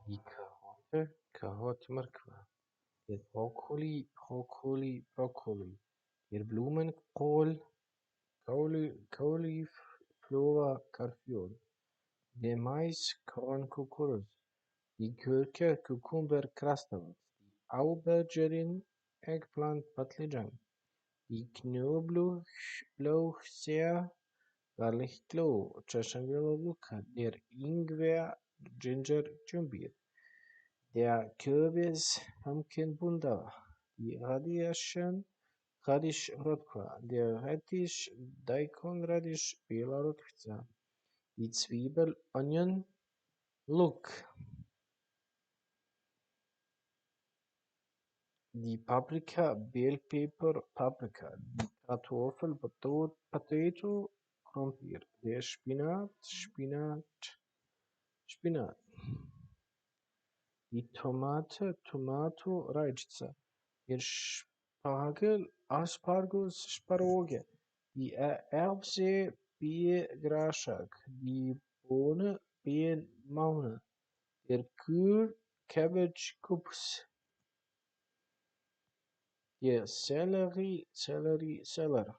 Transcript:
die Karotte, Mrkva, der Brokkoli, der Blumenkohl, Cauliflower, Karpfen, der Mais, Korn, Kukuruz, die Gurke, Cucumber, Krastavas, die Aubergine, Eggplant, Patlıcan, die Knoblauch, sehr Garlic Clove, Chashangaluka, der Ingwer, Ginger, Jumbir, der Kürbis, Pumpkin Bunda, die Radish Rotqua, der Rettich, Daikon Radish, Bela Rotqua, die Zwiebel, Onion, Look, die Paprika, Bell Pepper, Paprika, die Kartoffel, Potato, Krompir, der Spinat, die Tomate, Tomato, Rajca, der Spargel, Aspargus, Spargel, die Erbse, Biegraschak, die Bohne, Maune, der Kühl, Cabbage, Kups, der Sellerie, Seller,